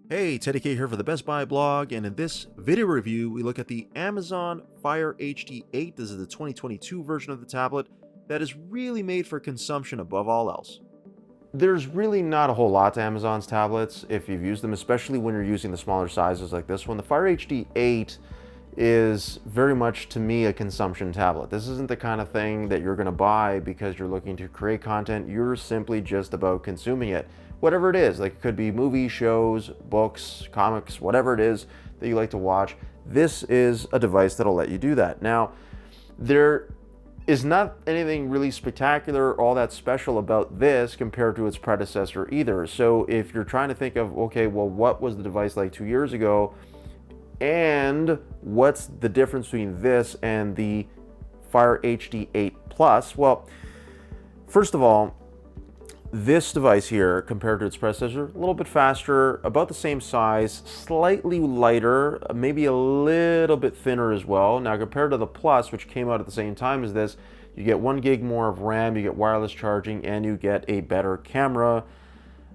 Hey, Teddy K here for the Best Buy blog, and in this video review, we look at the Amazon Fire HD8. This is the 2022 version of the tablet that is really made for consumption above all else. There's really not a whole lot to Amazon's tablets if you've used them, especially when you're using the smaller sizes like this one. The Fire HD8 is very much, to me, a consumption tablet. This isn't the kind of thing that you're going to buy because you're looking to create content. You're simply just about consuming it. Whatever it is, like it could be movies, shows, books, comics, whatever it is that you like to watch, this is a device that'll let you do that. Now, there is not anything really spectacular or all that special about this compared to its predecessor either. So if you're trying to think of, okay, well, what was the device like 2 years ago? And what's the difference between this and the Fire HD8 Plus? Well, first of all, this device here, compared to its predecessor, a little bit faster, about the same size, slightly lighter, maybe a little bit thinner as well. Now, compared to the Plus, which came out at the same time as this, you get 1 gig more of RAM, you get wireless charging, and you get a better camera.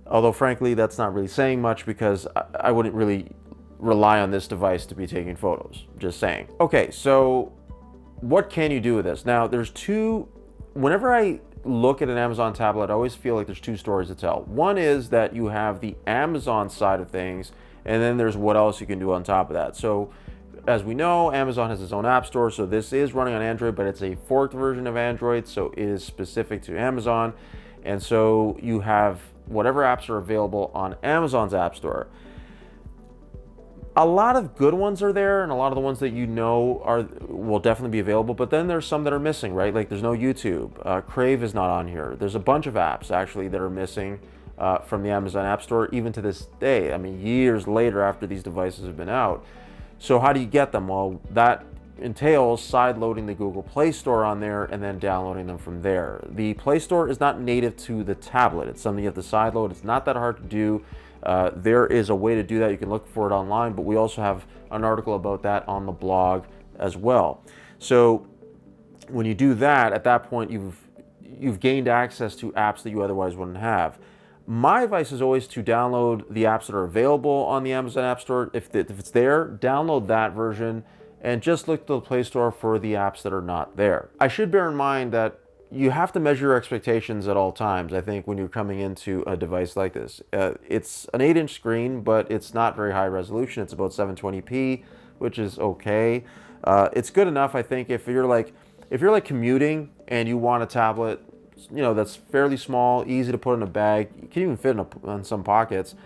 Although, frankly, that's not really saying much because I wouldn't really rely on this device to be taking photos, just saying. Okay, so what can you do with this? Now, whenever I look at an Amazon tablet, I always feel like there's two stories to tell. One is that you have the Amazon side of things, and then there's what else you can do on top of that. So as we know, Amazon has its own app store, so this is running on Android, but it's a forked version of Android, so it is specific to Amazon. And so you have whatever apps are available on Amazon's app store. A lot of good ones are there, and a lot of the ones that you know will definitely be available, but then there's some that are missing, right? Like there's no YouTube. Crave is not on here. There's a bunch of apps actually that are missing from the Amazon App Store, even to this day. I mean, years later after these devices have been out. So how do you get them? Well, that entails side-loading the Google Play Store on there and then downloading them from there. The Play Store is not native to the tablet. It's something you have to side-load. It's not that hard to do. There is a way to do that. You can look for it online, but we also have an article about that on the blog as well. So when you do that, at that point, you've gained access to apps that you otherwise wouldn't have. My advice is always to download the apps that are available on the Amazon App Store. If it's there, download that version and just look to the Play Store for the apps that are not there. I should bear in mind that you have to measure your expectations at all times, I think, when you're coming into a device like this. It's an 8-inch screen, but it's not very high resolution. It's about 720p, which is okay. It's good enough, I think, if you're like commuting and you want a tablet, that's fairly small, easy to put in a bag. You can even fit in some pockets,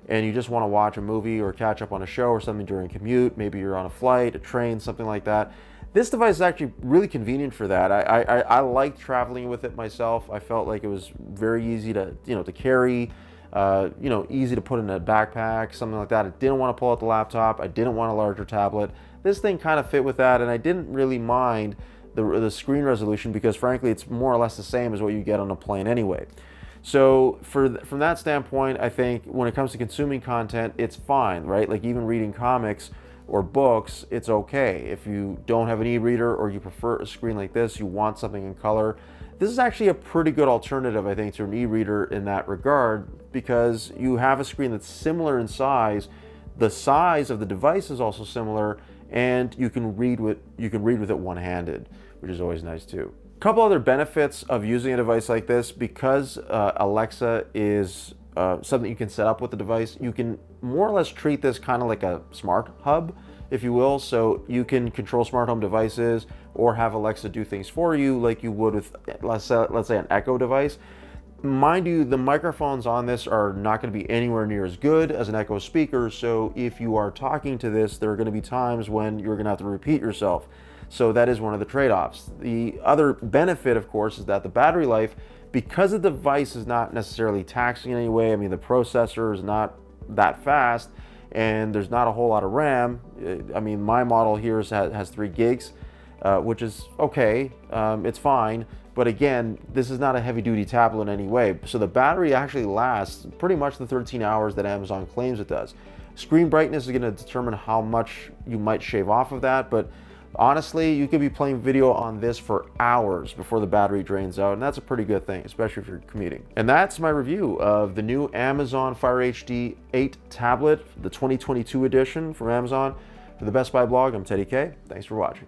and you just want to watch a movie or catch up on a show or something during a commute. Maybe you're on a flight, a train, something like that. This device is actually really convenient for that. I liked traveling with it myself. I felt like it was very easy to carry, easy to put in a backpack, something like that. I didn't want to pull out the laptop. I didn't want a larger tablet. This thing kind of fit with that, and I didn't really mind the screen resolution because, frankly, it's more or less the same as what you get on a plane anyway. So from that standpoint, I think when it comes to consuming content, it's fine, right? Like even reading comics or books, it's okay. If you don't have an e-reader or you prefer a screen like this, you want something in color, this is actually a pretty good alternative, I think, to an e-reader in that regard, because you have a screen that's similar in size. The size of the device is also similar, and you can read with it one-handed, which is always nice too. A couple other benefits of using a device like this: because Alexa is something you can set up with the device, you can more or less treat this kind of like a smart hub, if you will. So you can control smart home devices or have Alexa do things for you like you would with, let's say an Echo device. Mind you, the microphones on this are not going to be anywhere near as good as an Echo speaker, so if you are talking to this, there are going to be times when you're going to have to repeat yourself. So that is one of the trade-offs. The other benefit, of course, is that the battery life, because the device is not necessarily taxing in any way. I mean, the processor is not that fast, and there's not a whole lot of RAM. I mean, my model here has 3 gigs, which is okay. It's fine. But again, this is not a heavy-duty tablet in any way. So the battery actually lasts pretty much the 13 hours that Amazon claims it does. Screen brightness is going to determine how much you might shave off of that, but Honestly, you could be playing video on this for hours before the battery drains out, and that's a pretty good thing, especially if you're commuting. And that's my review of the new Amazon Fire HD 8 tablet, the 2022 edition from Amazon. For the Best Buy blog, I'm Teddy K. Thanks for watching.